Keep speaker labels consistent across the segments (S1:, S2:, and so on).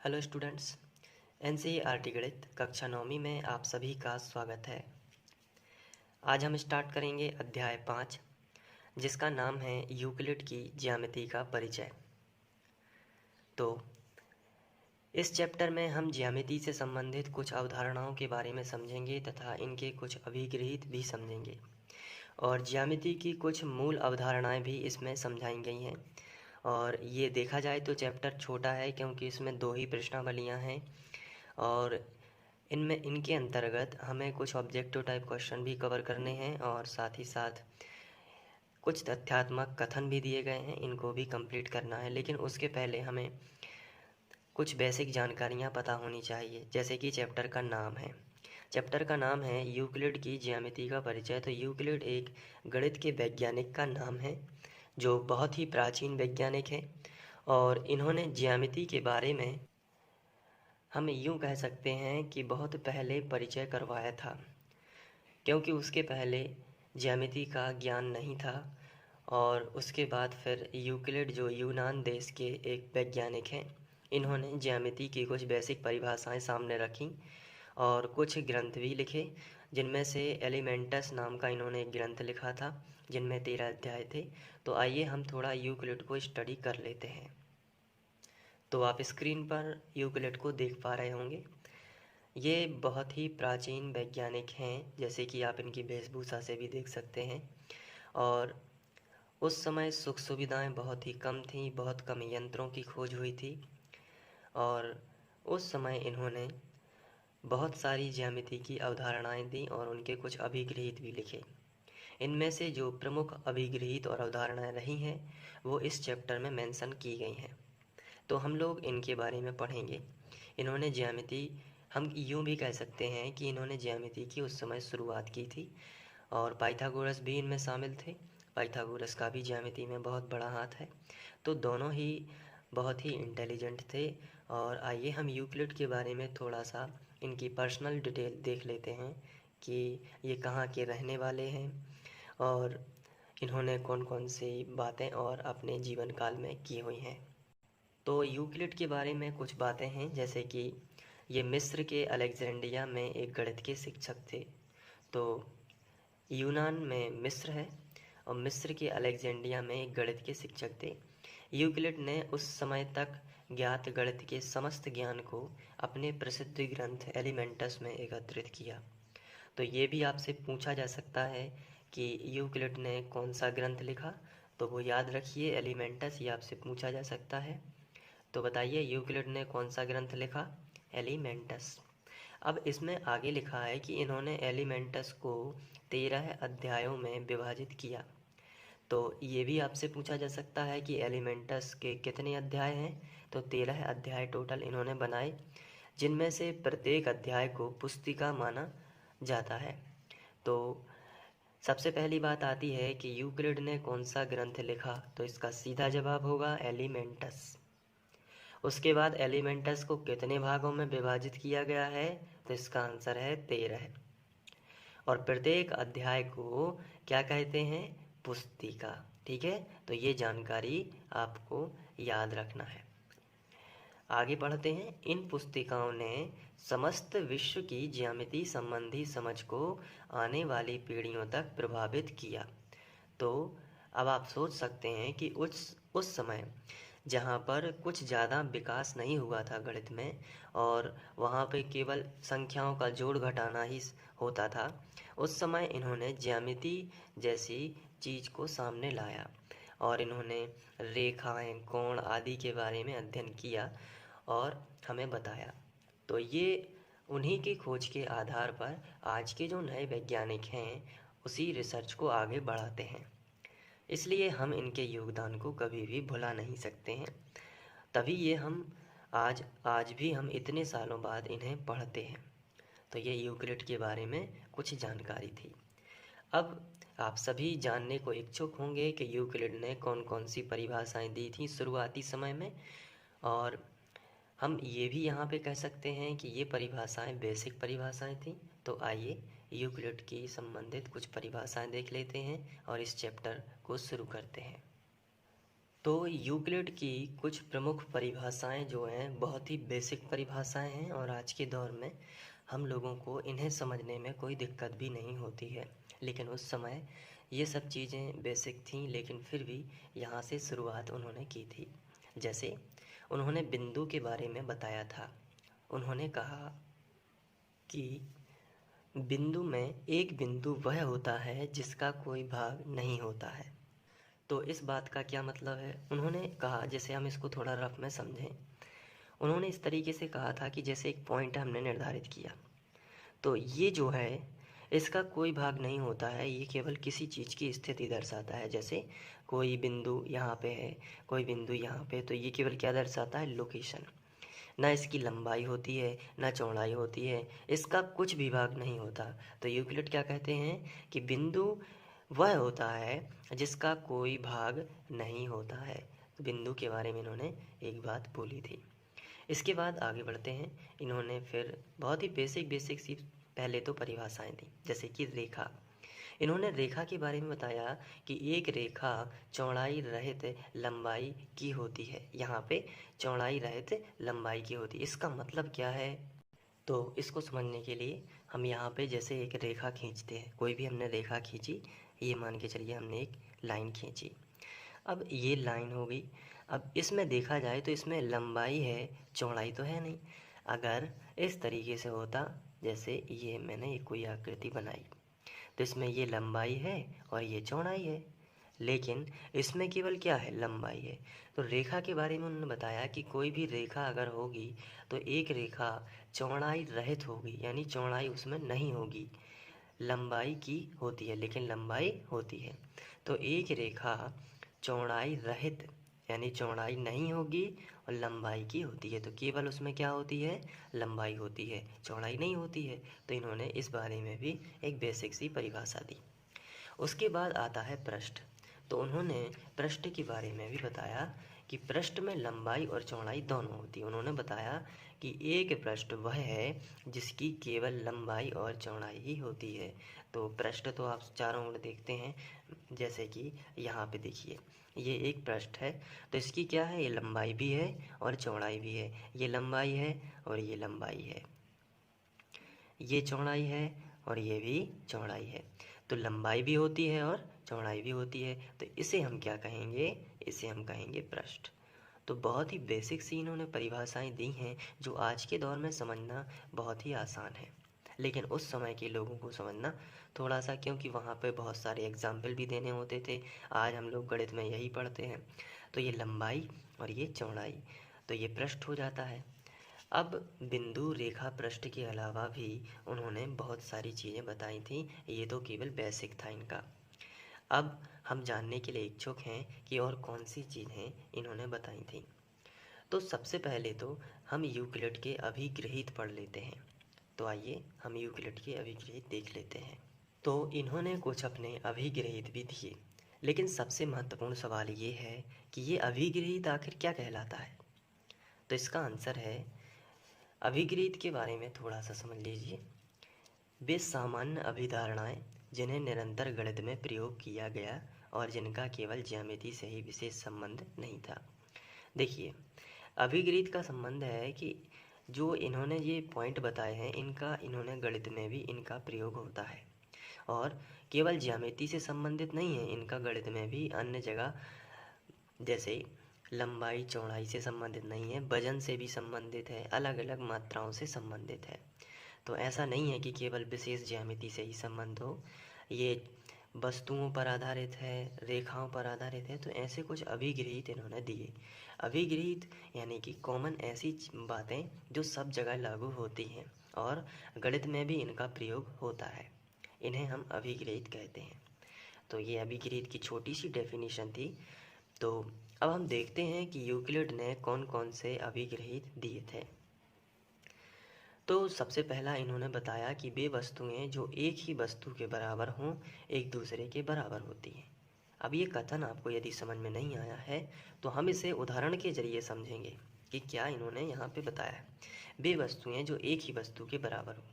S1: Hello students. NCERT गणित कक्षा 9वीं में आप सभी का स्वागत है। आज हम स्टार्ट करेंगे अध्याय 5 जिसका नाम है यूक्लिड की ज्यामिति का परिचय। तो इस चैप्टर में हम ज्यामिति से संबंधित कुछ अवधारणाओं के बारे में समझेंगे तथा इनके कुछ अभिगृहित भी समझेंगे और ज्यामिति की कुछ मूल अवधारणाएं भी इसमें समझाई गई हैं। और ये देखा जाए तो चैप्टर छोटा है क्योंकि इसमें 2 ही प्रश्नावलियाँ हैं और इनमें इनके अंतर्गत हमें कुछ ऑब्जेक्टिव टाइप क्वेश्चन भी कवर करने हैं और साथ ही साथ कुछ तथ्यात्मक कथन भी दिए गए हैं, इनको भी कंप्लीट करना है। लेकिन उसके पहले हमें कुछ बेसिक जानकारियां पता होनी चाहिए, जैसे कि चैप्टर का नाम है। चैप्टर का नाम है यूक्लिड की ज्यामिति का परिचय। तो यूक्लिड एक गणित के वैज्ञानिक का नाम है जो बहुत ही प्राचीन वैज्ञानिक है और इन्होंने ज्यामिति के बारे में हम यूँ कह सकते हैं कि बहुत पहले परिचय करवाया था, क्योंकि उसके पहले ज्यामिति का ज्ञान नहीं था। और उसके बाद फिर यूक्लिड जो यूनान देश के एक वैज्ञानिक हैं, इन्होंने ज्यामिति की कुछ बेसिक परिभाषाएं सामने रखीं और कुछ ग्रंथ भी लिखे, जिनमें से एलिमेंटस नाम का इन्होंने एक ग्रंथ लिखा था जिनमें 13 अध्याय थे। तो आइए हम थोड़ा यूक्लिड को स्टडी कर लेते हैं। तो आप स्क्रीन पर यूक्लिड को देख पा रहे होंगे। ये बहुत ही प्राचीन वैज्ञानिक हैं, जैसे कि आप इनकी वेशभूषा से भी देख सकते हैं। और उस समय सुख सुविधाएं बहुत ही कम थीं, बहुत कम यंत्रों की खोज हुई थी और उस समय इन्होंने बहुत सारी ज्यामिति की अवधारणाएं दी और उनके कुछ अभिगृहित भी लिखे। इनमें से जो प्रमुख अभिगृहित और अवधारणाएं रही हैं वो इस चैप्टर में मेंशन की गई हैं। तो हम लोग इनके बारे में पढ़ेंगे। इन्होंने ज्यामिति, हम यूँ भी कह सकते हैं कि इन्होंने ज्यामिति की उस समय शुरुआत की थी और पाइथागोरस भी इनमें शामिल थे। पाइथागोरस का भी ज्यामिति में बहुत बड़ा हाथ है। तो दोनों ही बहुत ही इंटेलिजेंट थे। और आइए हम यूक्लिड के बारे में थोड़ा सा इनकी पर्सनल डिटेल देख लेते हैं कि ये कहाँ के रहने वाले हैं और इन्होंने कौन कौन सी बातें और अपने जीवन काल में की हुई हैं। तो यूक्लिड के बारे में कुछ बातें हैं, जैसे कि ये मिस्र के अलेक्जेंड्रिया में एक गणित के शिक्षक थे। तो यूनान में मिस्र है और मिस्र के अलेक्जेंड्रिया में एक गणित के शिक्षक थे। यूक्लिड ने उस समय तक ज्ञात गणित के समस्त ज्ञान को अपने प्रसिद्ध ग्रंथ एलिमेंटस में एकत्रित किया। तो ये भी आपसे पूछा जा सकता है कि यूक्लिड ने कौन सा ग्रंथ लिखा, तो वो याद रखिए एलिमेंटस, ये आपसे पूछा जा सकता है। तो बताइए यूक्लिड ने कौन सा ग्रंथ लिखा? एलिमेंटस। अब इसमें आगे लिखा है कि इन्होंने एलिमेंटस को 13 अध्यायों में विभाजित किया। तो ये भी आपसे पूछा जा सकता है कि एलिमेंटस के कितने अध्याय हैं? तो 13 अध्याय टोटल इन्होंने बनाए, जिनमें से प्रत्येक अध्याय को पुस्तिका माना जाता है। तो सबसे पहली बात आती है कि यूक्लिड ने कौन सा ग्रंथ लिखा, तो इसका सीधा जवाब होगा एलिमेंटस। उसके बाद एलिमेंटस को कितने भागों में विभाजित किया गया है, तो इसका आंसर है 13। और प्रत्येक अध्याय को क्या कहते हैं? पुस्तिका। ठीक है, तो ये जानकारी आपको याद रखना है। आगे बढ़ते हैं। इन पुस्तिकाओं ने समस्त विश्व की ज्यामिति संबंधी समझ को आने वाली पीढ़ियों तक प्रभावित किया। तो अब आप सोच सकते हैं कि उस समय जहाँ पर कुछ ज़्यादा विकास नहीं हुआ था गणित में और वहाँ पे केवल संख्याओं का जोड़ घटाना ही होता था, उस समय इन्होंने ज्यामिति जैसी चीज़ को सामने लाया और इन्होंने रेखाएं, कोण आदि के बारे में अध्ययन किया और हमें बताया। तो ये उन्हीं की खोज के आधार पर आज के जो नए वैज्ञानिक हैं उसी रिसर्च को आगे बढ़ाते हैं। इसलिए हम इनके योगदान को कभी भी भुला नहीं सकते हैं। तभी ये हम आज भी हम इतने सालों बाद इन्हें पढ़ते हैं। तो ये यूक्लिड के बारे में कुछ जानकारी थी। अब आप सभी जानने को इच्छुक होंगे कि यूक्लिड ने कौन कौन सी परिभाषाएं दी थी शुरुआती समय में। और हम ये भी यहाँ पे कह सकते हैं कि ये परिभाषाएं बेसिक परिभाषाएं थी। तो आइए यूक्लिड की संबंधित कुछ परिभाषाएं देख लेते हैं और इस चैप्टर को शुरू करते हैं। तो यूक्लिड की कुछ प्रमुख परिभाषाएं जो हैं बहुत ही बेसिक परिभाषाएं हैं और आज के दौर में हम लोगों को इन्हें समझने में कोई दिक्कत भी नहीं होती है। लेकिन उस समय ये सब चीज़ें बेसिक थीं, लेकिन फिर भी यहाँ से शुरुआत उन्होंने की थी। जैसे उन्होंने बिंदु के बारे में बताया था। उन्होंने कहा कि बिंदु में एक बिंदु वह होता है जिसका कोई भाग नहीं होता है। तो इस बात का क्या मतलब है? उन्होंने कहा, जैसे हम इसको थोड़ा रफ में समझें, उन्होंने इस तरीके से कहा था कि जैसे एक पॉइंट हमने निर्धारित किया, तो ये जो है इसका कोई भाग नहीं होता है, ये केवल किसी चीज़ की स्थिति दर्शाता है। जैसे कोई बिंदु यहाँ पे है, कोई बिंदु यहाँ पे, तो ये केवल क्या दर्शाता है? लोकेशन। ना इसकी लंबाई होती है, ना चौड़ाई होती है, इसका कुछ भी भाग नहीं होता। तो यूक्लिड क्या कहते हैं कि बिंदु वह होता है जिसका कोई भाग नहीं होता है। तो बिंदु के बारे में इन्होंने एक बात बोली थी। इसके बाद आगे बढ़ते हैं। इन्होंने फिर बहुत ही बेसिक सी पहले तो परिभाषाएं दी, जैसे कि रेखा। इन्होंने रेखा के बारे में बताया कि एक रेखा चौड़ाई रहित लंबाई की होती है। यहाँ पे चौड़ाई रहित लंबाई की होती है, इसका मतलब क्या है? तो इसको समझने के लिए हम यहाँ पे जैसे एक रेखा खींचते हैं, कोई भी हमने रेखा खींची, ये मान के चलिए हमने एक लाइन खींची। अब ये लाइन हो गई। अब इसमें देखा जाए तो इसमें लंबाई है, चौड़ाई तो है नहीं। अगर इस तरीके से होता, जैसे ये मैंने एक कोई आकृति बनाई, तो इसमें ये लंबाई है और ये चौड़ाई है, लेकिन इसमें केवल क्या है? लंबाई है। तो रेखा के बारे में उन्होंने बताया कि कोई भी रेखा अगर होगी तो एक रेखा चौड़ाई रहित होगी, यानी चौड़ाई उसमें नहीं होगी, लंबाई की होती है, लेकिन लंबाई होती है। तो एक रेखा चौड़ाई रहित यानी चौड़ाई नहीं होगी और लंबाई की होती है, तो केवल उसमें क्या होती है? लंबाई होती है, चौड़ाई नहीं होती है। तो इन्होंने इस बारे में भी एक बेसिक सी परिभाषा दी। उसके बाद आता है पृष्ठ। तो उन्होंने पृष्ठ के बारे में भी बताया कि पृष्ठ में लंबाई और चौड़ाई दोनों होती है। उन्होंने बताया कि एक पृष्ठ वह है जिसकी केवल लंबाई और चौड़ाई ही होती है। तो पृष्ठ तो आप चारों ओर देखते हैं, जैसे कि यहाँ पे देखिए, ये एक पृष्ठ है, तो इसकी क्या है? ये लंबाई भी है और चौड़ाई भी है। ये लंबाई है और ये लंबाई है, ये चौड़ाई है और ये भी चौड़ाई है। तो लंबाई भी होती है और चौड़ाई भी होती है, तो इसे हम क्या कहेंगे? इसे हम कहेंगे पृष्ठ। तो बहुत ही बेसिक सी इन्होंने परिभाषाएं दी हैं जो आज के दौर में समझना बहुत ही आसान है, लेकिन उस समय के लोगों को समझना थोड़ा सा, क्योंकि वहाँ पे बहुत सारे एग्जाम्पल भी देने होते थे। आज हम लोग गणित में यही पढ़ते हैं। तो ये लंबाई और ये चौड़ाई, तो ये पृष्ठ हो जाता है। अब बिंदु, रेखा, पृष्ठ के अलावा भी उन्होंने बहुत सारी चीज़ें बताई थी, ये तो केवल बेसिक था इनका। अब हम जानने के लिए इच्छुक हैं कि और कौन सी चीज़ें इन्होंने बताई थी। तो सबसे पहले तो हम यूक्लिड के अभिगृहित पढ़ लेते हैं। तो आइए हम यूक्लिड के अभिगृहित देख लेते हैं। तो इन्होंने कुछ अपने अभिगृहित भी दिए, लेकिन सबसे महत्वपूर्ण सवाल ये है कि ये अभिगृहित आखिर क्या कहलाता है? तो इसका आंसर है, अभिगृहित के बारे में थोड़ा सा समझ लीजिए। वे सामान्य अभिधारणाएं जिन्हें निरंतर गणित में प्रयोग किया गया और जिनका केवल ज्यामिति से ही विशेष संबंध नहीं था। देखिए, अभिगृहित का संबंध है कि जो इन्होंने ये पॉइंट बताए हैं, इनका इन्होंने गणित में भी इनका प्रयोग होता है और केवल ज्यामिति से संबंधित नहीं है, इनका गणित में भी अन्य जगह, जैसे लंबाई चौड़ाई से संबंधित नहीं है, वजन से भी संबंधित है, अलग अलग मात्राओं से संबंधित है। तो ऐसा नहीं है कि केवल विशेष ज्यामिति से ही संबंध हो, ये वस्तुओं पर आधारित है, रेखाओं पर आधारित है। तो ऐसे कुछ अभिगृहित इन्होंने दिए। अभिगृहित यानी कि कॉमन, ऐसी बातें जो सब जगह लागू होती हैं और गणित में भी इनका प्रयोग होता है, इन्हें हम अभिगृहित कहते हैं। तो ये अभिगृहित की छोटी सी डेफिनेशन थी। तो अब हम देखते हैं कि यूक्लिड ने कौन कौन से अभिगृहित दिए थे। तो सबसे पहला इन्होंने बताया कि वे वस्तुएं जो एक ही वस्तु के बराबर हों एक दूसरे के बराबर होती हैं। अब ये कथन आपको यदि समझ में नहीं आया है तो हम इसे उदाहरण के जरिए समझेंगे कि क्या इन्होंने यहाँ पे बताया है। वे वस्तुएं जो एक ही वस्तु के बराबर हों।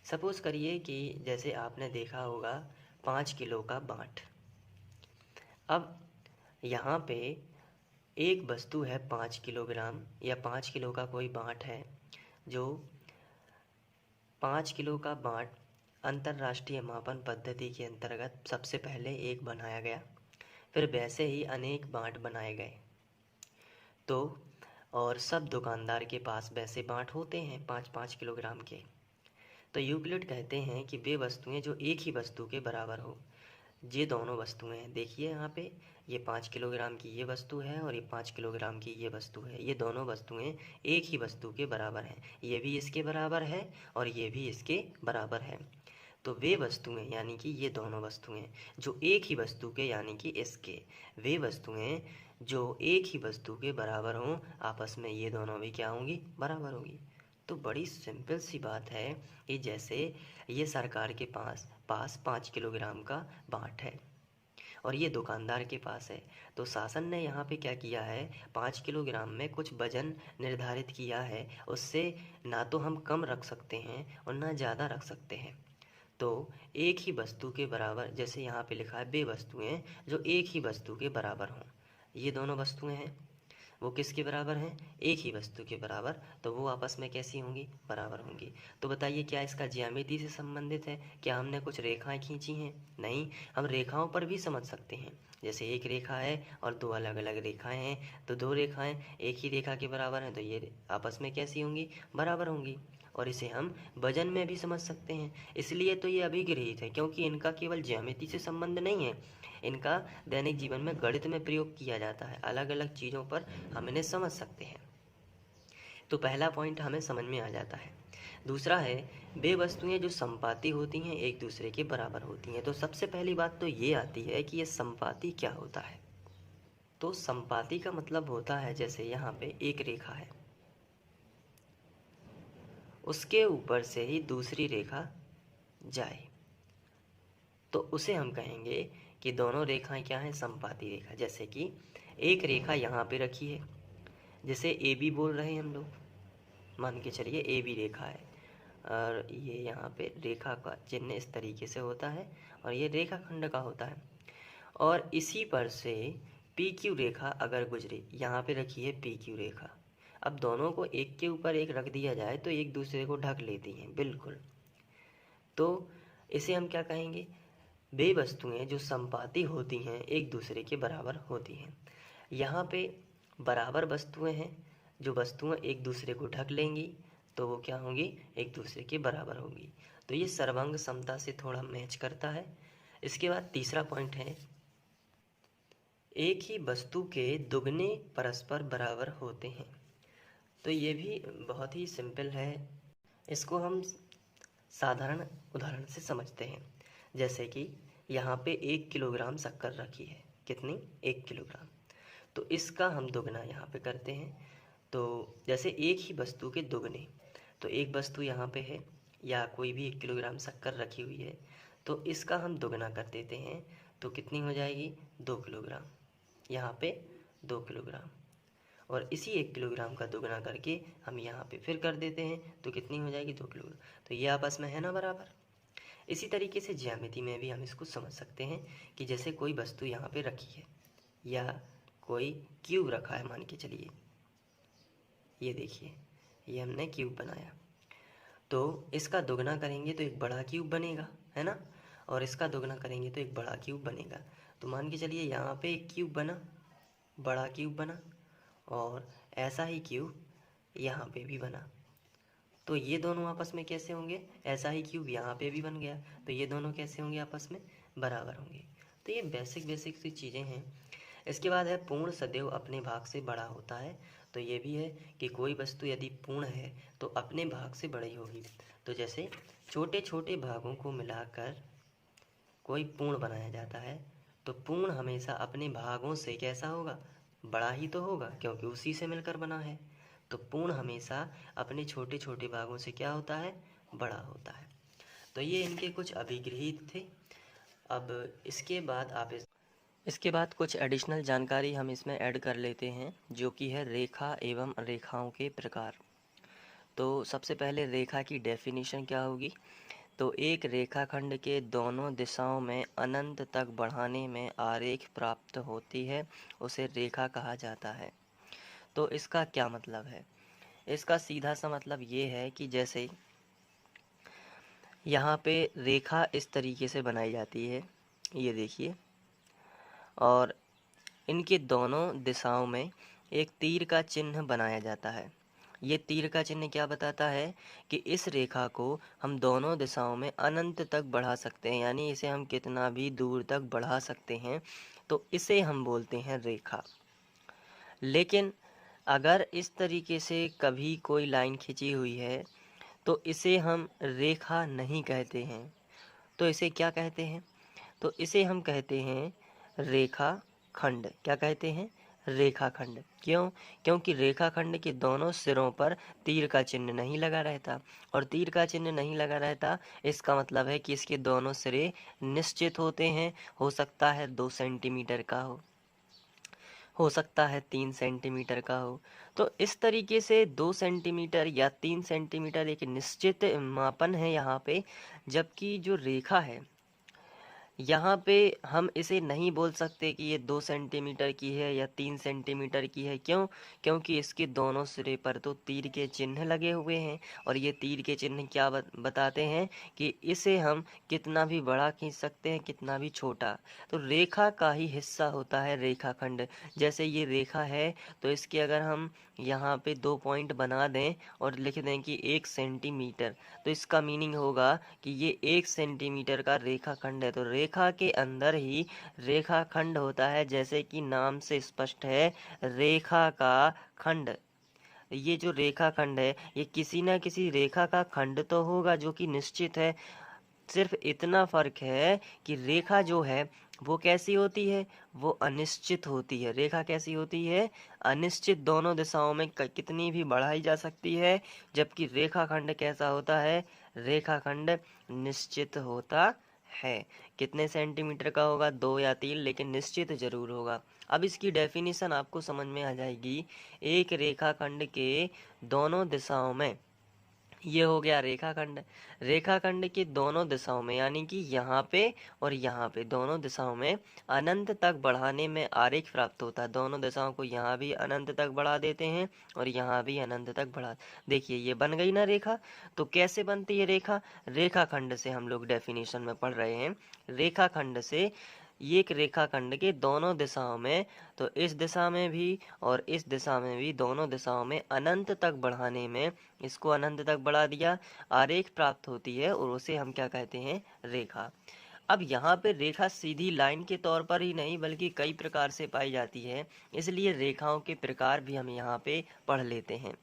S1: सपोज़ करिए कि जैसे आपने देखा होगा 5 किलो का बाट। अब यहाँ पे एक वस्तु है 5 किलोग्राम या 5 किलो का कोई बाँट है, जो 5 किलो का बाँट अंतर्राष्ट्रीय मापन पद्धति के अंतर्गत सबसे पहले एक बनाया गया, फिर वैसे ही अनेक बाँट बनाए गए। तो और सब दुकानदार के पास वैसे बाँट होते हैं 5-5 किलोग्राम के। तो यूक्लिड कहते हैं कि वे वस्तुएं जो एक ही वस्तु के बराबर हो। ये दोनों वस्तुएं हैं, देखिए यहाँ पे, ये 5 किलोग्राम की ये वस्तु है और ये 5 किलोग्राम की ये वस्तु है। ये दोनों वस्तुएं एक ही वस्तु के बराबर हैं, ये भी इसके बराबर है और ये भी इसके बराबर है। तो वे वस्तुएं यानी कि ये दोनों वस्तुएं जो एक ही वस्तु के यानी कि इसके, वे वस्तुएं जो एक ही वस्तु के बराबर हों, आपस में ये दोनों भी क्या होंगी, बराबर होंगी। तो बड़ी सिंपल सी बात है कि जैसे ये सरकार के पास 5 किलोग्राम का बाँट है और ये दुकानदार के पास है, तो शासन ने यहाँ पे क्या किया है, 5 किलोग्राम में कुछ वजन निर्धारित किया है। उससे ना तो हम कम रख सकते हैं और ना ज़्यादा रख सकते हैं। तो एक ही वस्तु के बराबर, जैसे यहाँ पे लिखा है वे वस्तुएं जो एक ही वस्तु के बराबर हों, ये दोनों वस्तुएं हैं, वो किसके बराबर हैं, एक ही वस्तु के बराबर, तो वो आपस में कैसी होंगी, बराबर होंगी। तो बताइए क्या इसका ज्यामिति से संबंधित है, क्या हमने कुछ रेखाएं खींची हैं, नहीं, हम रेखाओं पर भी समझ सकते हैं। जैसे एक रेखा है और दो अलग अलग रेखाएं हैं, तो दो रेखाएं एक ही रेखा के बराबर हैं, तो ये आपस में कैसी होंगी, बराबर होंगी। और इसे हम वजन में भी समझ सकते हैं, इसलिए तो ये अभिगृहित है, क्योंकि इनका केवल ज्यामिति से संबंध नहीं है, इनका दैनिक जीवन में गणित में प्रयोग किया जाता है। अलग अलग चीज़ों पर हम इन्हें समझ सकते हैं। तो पहला पॉइंट हमें समझ में आ जाता है। दूसरा है, वे वस्तुएं जो संपाती होती हैं एक दूसरे के बराबर होती हैं। तो सबसे पहली बात तो ये आती है कि ये संपाती क्या होता है। तो संपाती का मतलब होता है, जैसे यहाँ पे एक रेखा है, उसके ऊपर से ही दूसरी रेखा जाए, तो उसे हम कहेंगे कि दोनों रेखाएं क्या हैं, संपाती रेखा। जैसे कि एक रेखा यहाँ पे रखी है, जिसे ए बी बोल रहे हैं हम लोग, मान के चलिए ए बी रेखा है, और ये यहाँ पे रेखा का चिन्ह इस तरीके से होता है और ये रेखा खंड का होता है। और इसी पर से पी क्यू रेखा अगर गुजरे, यहाँ पे रखी है पी क्यू रेखा। अब दोनों को एक के ऊपर एक रख दिया जाए तो एक दूसरे को ढक लेती हैं, बिल्कुल। तो इसे हम क्या कहेंगे, वे वस्तुएं जो संपाती होती हैं एक दूसरे के बराबर होती हैं। यहाँ पे बराबर वस्तुएं हैं, जो वस्तुएं एक दूसरे को ढक लेंगी तो वो क्या होंगी, एक दूसरे के बराबर होंगी। तो ये सर्वांग समता से थोड़ा मैच करता है। इसके बाद तीसरा पॉइंट है, एक ही वस्तु के दुगने परस्पर बराबर होते हैं। तो ये भी बहुत ही सिंपल है, इसको हम साधारण उदाहरण से समझते हैं। जैसे कि यहाँ पे 1 किलोग्राम शक्कर रखी है, कितनी, 1 किलोग्राम, तो इसका हम दुगना यहाँ पे करते हैं। तो जैसे एक ही वस्तु के दुगने, तो एक वस्तु यहाँ पे है या कोई भी 1 किलोग्राम शक्कर रखी हुई है, तो इसका हम दुगना कर देते हैं, तो कितनी हो जाएगी, 2 किलोग्राम, यहाँ पे 2 किलोग्राम। और इसी 1 किलोग्राम का दुगना करके हम यहाँ पे फिर कर देते हैं, तो कितनी हो जाएगी, 2 किलोग्राम। तो ये आपस में है ना बराबर। इसी तरीके से ज्यामिति में भी हम इसको समझ सकते हैं कि जैसे कोई वस्तु यहाँ पे रखी है या कोई क्यूब रखा है, मान के चलिए, ये देखिए, ये हमने क्यूब बनाया, तो इसका दुगना करेंगे तो एक बड़ा क्यूब बनेगा, है ना, और इसका दुगना करेंगे तो एक बड़ा क्यूब बनेगा। तो मान के चलिए यहाँ पे एक क्यूब बना, बड़ा क्यूब बना, और ऐसा ही क्यूब यहाँ पे भी बना। तो ये दोनों आपस में कैसे होंगे, ऐसा ही क्यूब यहाँ पे भी बन गया, तो ये दोनों कैसे होंगे, आपस में बराबर होंगे। तो ये बेसिक सी चीज़ें हैं। इसके बाद है, पूर्ण सदैव अपने भाग से बड़ा होता है। तो ये भी है कि कोई वस्तु यदि पूर्ण है तो अपने भाग से बड़ी होगी। तो जैसे छोटे छोटे भागों को मिलाकर कोई पूर्ण बनाया जाता है, तो पूर्ण हमेशा अपने भागों से कैसा होगा, बड़ा ही तो होगा, क्योंकि उसी से मिलकर बना है। तो पूर्ण हमेशा अपने छोटे छोटे भागों से क्या होता है, बड़ा होता है। तो ये इनके कुछ अभिगृहित थे। अब इसके बाद कुछ एडिशनल जानकारी हम इसमें ऐड कर लेते हैं, जो कि है रेखा एवं रेखाओं के प्रकार। तो सबसे पहले रेखा की डेफिनेशन क्या होगी, तो एक रेखाखंड के दोनों दिशाओं में अनंत तक बढ़ाने में आरेख प्राप्त होती है, उसे रेखा कहा जाता है। तो इसका क्या मतलब है? इसका सीधा सा मतलब ये है कि जैसे यहाँ पे रेखा इस तरीके से बनाई जाती है, ये देखिए, और इनके दोनों दिशाओं में एक तीर का चिन्ह बनाया जाता है। ये तीर का चिन्ह क्या बताता है कि इस रेखा को हम दोनों दिशाओं में अनंत तक बढ़ा सकते हैं, यानी इसे हम कितना भी दूर तक बढ़ा सकते हैं, तो इसे हम बोलते हैं रेखा। लेकिन अगर इस तरीके से कभी कोई लाइन खींची हुई है तो इसे हम रेखा नहीं कहते हैं, तो इसे क्या कहते हैं? तो इसे हम कहते हैं रेखा खंड। क्या कहते हैं? रेखाखंड। क्यों? क्योंकि रेखाखंड के दोनों सिरों पर तीर का चिन्ह नहीं लगा रहता, और तीर का चिन्ह नहीं लगा रहता इसका मतलब है कि इसके दोनों सिरे निश्चित होते हैं। हो सकता है 2 सेंटीमीटर का हो सकता है 3 सेंटीमीटर का हो। तो इस तरीके से 2 सेंटीमीटर या 3 सेंटीमीटर एक निश्चित मापन है यहाँ पे, जबकि जो रेखा है यहाँ पे हम इसे नहीं बोल सकते कि ये 2 सेंटीमीटर की है या 3 सेंटीमीटर की है। क्यों? क्योंकि इसके दोनों सिरे पर तो तीर के चिन्ह लगे हुए हैं, और ये तीर के चिन्ह क्या बताते हैं कि इसे हम कितना भी बड़ा खींच सकते हैं, कितना भी छोटा। तो रेखा का ही हिस्सा होता है रेखाखंड। जैसे ये रेखा है तो इसके अगर हम यहाँ पे 2 पॉइंट बना दें और लिख दें कि 1 सेंटीमीटर, तो इसका मीनिंग होगा कि ये 1 सेंटीमीटर का रेखाखंड है। तो रेखा के अंदर ही रेखाखंड होता है, जैसे कि नाम से स्पष्ट है, रेखा का खंड। ये जो रेखाखंड है ये किसी न किसी रेखा का खंड तो होगा जो कि निश्चित है। सिर्फ इतना फर्क है कि रेखा जो है वो कैसी होती है? वो अनिश्चित होती है। रेखा कैसी होती है? अनिश्चित। दोनों दिशाओं में कितनी भी बढ़ाई जा सकती है, जबकि रेखाखंड कैसा होता है? रेखाखंड निश्चित होता है। कितने सेंटीमीटर का होगा? 2 या 3, लेकिन निश्चित जरूर होगा। अब इसकी डेफिनेशन आपको समझ में आ जाएगी। एक रेखाखंड के दोनों दिशाओं में, ये हो गया रेखाखंड। रेखाखंड की दोनों दिशाओं में, यानी कि यहाँ पे और यहाँ पे दोनों दिशाओं में अनंत तक बढ़ाने में आरेख प्राप्त होता है। दोनों दिशाओं को यहाँ भी अनंत तक बढ़ा देते हैं और यहाँ भी अनंत तक बढ़ा। देखिए ये बन गई ना रेखा। तो कैसे बनती है रेखा? रेखाखंड से हम लोग डेफिनेशन में पढ़ रहे हैं। रेखाखंड से एक रेखाखंड के दोनों दिशाओं में, तो इस दिशा में भी और इस दिशा में भी, दोनों दिशाओं में अनंत तक बढ़ाने में, इसको अनंत तक बढ़ा दिया, आरेख प्राप्त होती है, और उसे हम क्या कहते हैं? रेखा। अब यहाँ पे रेखा सीधी लाइन के तौर पर ही नहीं बल्कि कई प्रकार से पाई जाती है, इसलिए रेखाओं के प्रकार भी हम यहाँ पे पढ़ लेते हैं।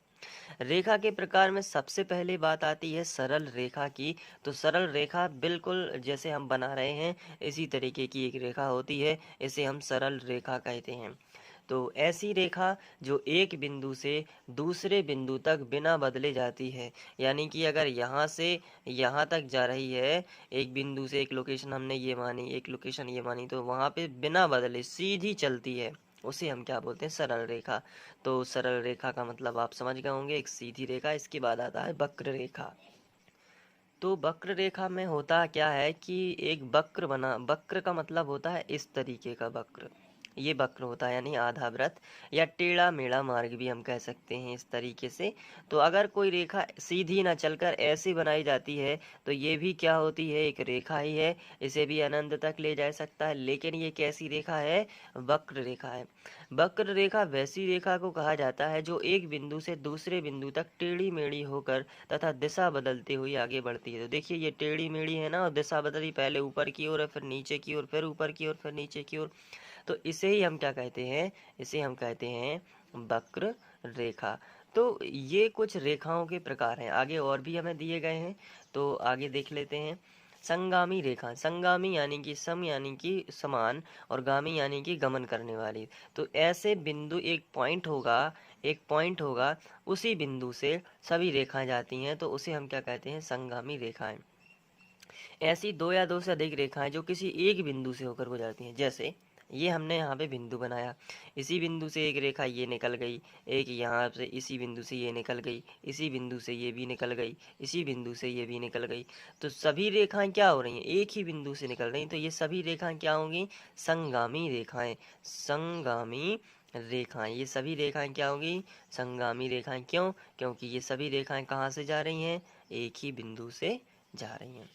S1: रेखा के प्रकार में सबसे पहले बात आती है सरल रेखा की। तो सरल रेखा बिल्कुल जैसे हम बना रहे हैं इसी तरीके की एक रेखा होती है, इसे हम सरल रेखा कहते हैं। तो ऐसी रेखा जो एक बिंदु से दूसरे बिंदु तक बिना बदले जाती है, यानी कि अगर यहाँ से यहाँ तक जा रही है, एक बिंदु से एक लोकेशन हमने ये मानी, एक लोकेशन ये मानी, तो वहाँ पे बिना बदले सीधी चलती है, उसे हम क्या बोलते हैं? सरल रेखा। तो सरल रेखा का मतलब आप समझ गए होंगे, एक सीधी रेखा। इसके बाद आता है वक्र रेखा। तो वक्र रेखा में होता क्या है कि एक वक्र बना, वक्र का मतलब होता है इस तरीके का वक्र, ये वक्र होता है, यानी आधा वृत्त या टेढ़ा मेढ़ा मार्ग भी हम कह सकते हैं इस तरीके से। तो अगर कोई रेखा सीधी ना चलकर ऐसे बनाई जाती है तो ये भी क्या होती है? एक रेखा ही है, इसे भी अनंत तक ले जा सकता है, लेकिन ये कैसी रेखा है? वक्र रेखा है। वक्र रेखा वैसी रेखा को कहा जाता है जो एक बिंदु से दूसरे बिंदु तक टेढ़ी मेढ़ी होकर तथा दिशा बदलते हुए आगे बढ़ती है। तो देखिए ये टेढ़ी मेढ़ी है ना, और दिशा बदली, पहले ऊपर की ओर, फिर नीचे की ओर, फिर ऊपर की ओर, फिर नीचे की ओर। तो इसे ही हम क्या कहते हैं? इसे हम कहते हैं वक्र रेखा। तो ये कुछ रेखाओं के प्रकार हैं, आगे और भी हमें दिए गए हैं, तो आगे देख लेते हैं। संगामी रेखा। संगामी यानी कि सम यानी कि समान, और गामी यानी कि गमन करने वाली। तो ऐसे बिंदु, एक पॉइंट होगा, एक पॉइंट होगा, उसी बिंदु से सभी रेखाएं जाती हैं, तो उसे हम क्या कहते हैं? संगामी रेखाएं। ऐसी 2 या 2 से अधिक रेखाएं जो किसी एक बिंदु से होकर गुजरती हैं, जैसे ये हमने यहाँ पे बिंदु बनाया, इसी बिंदु से एक रेखा ये निकल गई, एक यहाँ से इसी बिंदु से ये निकल गई, इसी बिंदु से ये भी निकल गई, इसी बिंदु से ये भी निकल गई। तो सभी रेखाएं क्या हो रही हैं, एक ही बिंदु से निकल रही हैं, तो ये सभी रेखाएं क्या होंगी, संगामी रेखाएं। संगामी रेखाएं, ये सभी रेखाएं क्या होंगी, संगामी रेखाएं। क्यों, क्योंकि ये सभी रेखाएं कहाँ से जा रही हैं, एक ही बिंदु से जा रही हैं।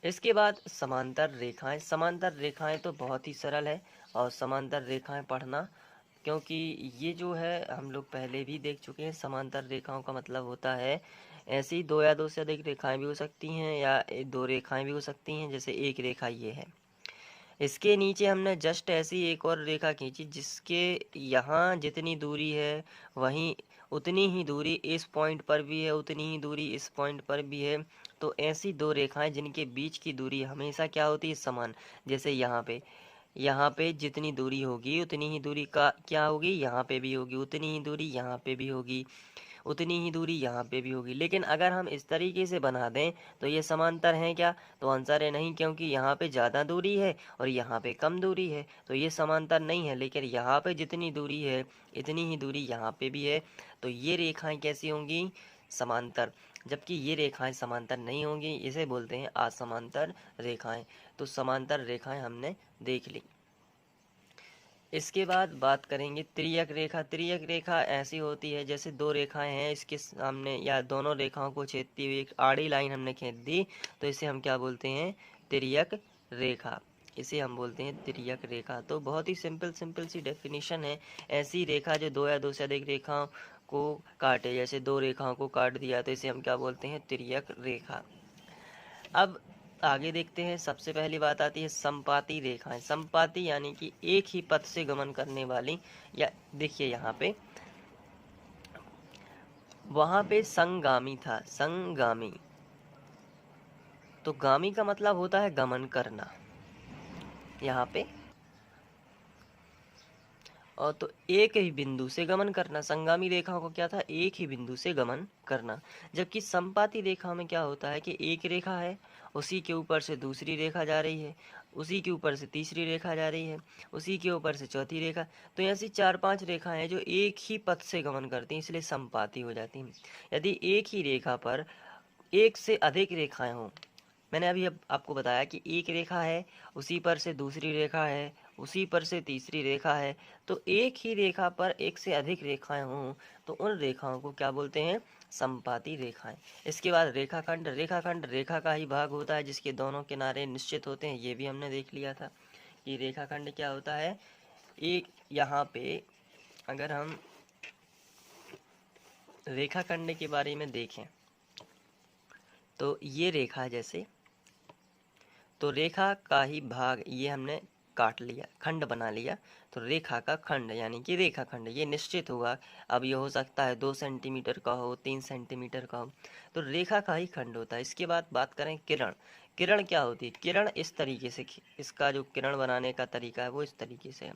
S1: इसके बाद समांतर रेखाएं। समांतर रेखाएं तो बहुत ही सरल है, और समांतर रेखाएं पढ़ना, क्योंकि ये जो है हम लोग पहले भी देख चुके हैं। समांतर रेखाओं का मतलब होता है ऐसी दो या दो से अधिक रेखाएं भी हो सकती हैं, या दो रेखाएं भी हो सकती हैं, जैसे एक रेखा ये है, इसके नीचे हमने जस्ट ऐसी एक और रेखा खींची, जिसके यहाँ जितनी दूरी है वहीं उतनी ही दूरी इस पॉइंट पर भी है, उतनी ही दूरी इस पॉइंट पर भी है। तो ऐसी दो रेखाएं जिनके बीच की दूरी हमेशा क्या होती है, समान। जैसे यहाँ पे जितनी दूरी होगी उतनी ही दूरी का क्या होगी, यहाँ पे भी होगी, उतनी ही दूरी यहाँ पे भी होगी, उतनी ही दूरी यहाँ पे भी होगी। लेकिन अगर हम इस तरीके से बना दें तो ये समांतर हैं क्या, तो आंसर है नहीं, क्योंकि यहाँ पे ज़्यादा दूरी है और यहाँ पे कम दूरी है, तो ये समांतर नहीं है। लेकिन यहाँ पे जितनी दूरी है इतनी ही दूरी यहाँ पे भी है, तो ये रेखाएं कैसी होंगी, समांतर। जबकि ये रेखाएं समांतर नहीं होंगी, इसे बोलते हैं असमांतर रेखाएं। तो समांतर रेखाएं हमने देख ली। इसके बाद बात करेंगे त्रियक रेखा। त्रियक रेखा ऐसी होती है जैसे दो रेखाएं हैं, इसके सामने या दोनों रेखाओं को छेदती हुई एक आड़ी लाइन हमने खींच दी, तो इसे हम क्या बोलते हैं, त्रियक रेखा। इसे हम बोलते हैं त्रियक रेखा। तो बहुत ही सिंपल सिंपल सी डेफिनेशन है। ऐसी रेखा जो दो या दो से अधिक रेखाओं को काटे, जैसे दो रेखाओं को काट दिया, तो इसे हम क्या बोलते हैं, त्रियक रेखा। अब आगे देखते हैं। सबसे पहली बात आती है संपाती रेखाएं। संपाती यानी कि एक ही पथ से गमन करने वाली, या देखिए यहाँ पे, वहां पे संगामी था, संगामी, तो गामी का मतलब होता है गमन करना यहाँ पे, और तो एक ही बिंदु से गमन करना। संगामी रेखाओं को क्या था, एक ही बिंदु से गमन करना। जबकि संपाती रेखा में क्या होता है कि एक रेखा है, उसी के ऊपर से दूसरी रेखा जा रही है, उसी के ऊपर से तीसरी रेखा जा रही है, उसी के ऊपर से चौथी रेखा। तो ऐसी चार पांच रेखाएं हैं जो एक ही पथ से गमन करती हैं, इसलिए संपाती हो जाती हैं। यदि एक ही रेखा पर एक से अधिक रेखाएं हों, मैंने अभी अब आपको बताया कि एक रेखा है, उसी पर से दूसरी रेखा है, उसी पर से तीसरी रेखा है, तो एक ही रेखा पर एक से अधिक रेखाएं हों तो उन रेखाओं को क्या बोलते हैं, संपाती रेखाएं। इसके बाद रेखाखंड। रेखाखंड रेखा का ही भाग होता है जिसके दोनों किनारे निश्चित होते हैं, ये भी हमने देख लिया था कि रेखाखंड क्या होता है। एक यहाँ पे अगर हम रेखाखंड के बारे में देखें तो ये रेखा, जैसे तो रेखा का ही भाग ये हमने काट लिया, खंड बना लिया, तो रेखा का खंड यानी कि रेखा खंड ये निश्चित होगा। अब ये हो सकता है 2 सेंटीमीटर का हो, 3 सेंटीमीटर का हो, तो रेखा का ही खंड होता है। इसके बाद बात करें किरण। किरण क्या होती है, किरण इस तरीके से, इसका जो किरण बनाने का तरीका है वो इस तरीके से है।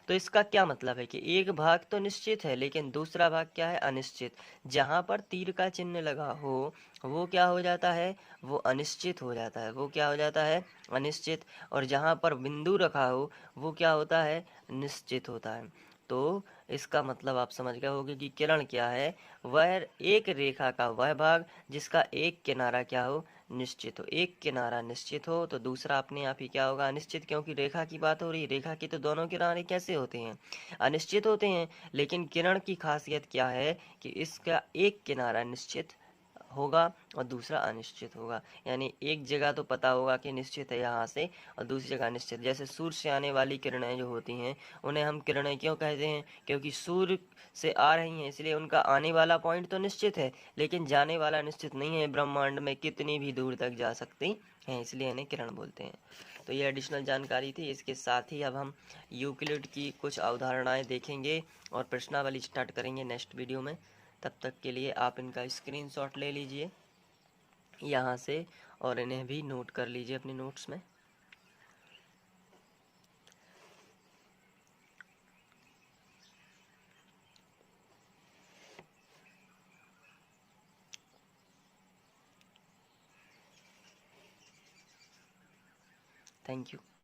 S1: तो इसका क्या मतलब है कि एक भाग तो निश्चित है लेकिन दूसरा भाग क्या है, अनिश्चित। जहां पर तीर का चिन्ह लगा हो वो क्या हो जाता है, वो अनिश्चित हो जाता है, वो क्या हो जाता है, अनिश्चित। और जहां पर बिंदु रखा हो वो क्या होता है, निश्चित होता है। तो इसका मतलब आप समझ गए होंगे कि किरण क्या है, वह एक रेखा का वह भाग जिसका एक किनारा क्या हो, निश्चित हो। एक किनारा निश्चित हो तो दूसरा अपने आप ही क्या होगा, अनिश्चित, क्योंकि रेखा की बात हो रही है। रेखा के तो दोनों किनारे कैसे होते हैं, अनिश्चित होते हैं। लेकिन किरण की खासियत क्या है कि इसका एक किनारा निश्चित होगा और दूसरा अनिश्चित होगा। यानी एक जगह तो पता होगा कि निश्चित है यहाँ से, और दूसरी जगह अनिश्चित। जैसे सूर्य से आने वाली किरणें जो होती हैं उन्हें हम किरणें क्यों कहते हैं, क्योंकि सूर्य से आ रही हैं, इसलिए उनका आने वाला पॉइंट तो निश्चित है लेकिन जाने वाला निश्चित नहीं है। ब्रह्मांड में कितनी भी दूर तक जा सकती हैं, इसलिए इन्हें किरण बोलते हैं। तो ये एडिशनल जानकारी थी। इसके साथ ही अब हम यूक्लिड की कुछ अवधारणाएं देखेंगे और प्रश्नावली स्टार्ट करेंगे नेक्स्ट वीडियो में। तब तक के लिए आप इनका स्क्रीनशॉट ले लीजिए यहाँ से और इन्हें भी नोट कर लीजिए अपने नोट्स में। Thank you.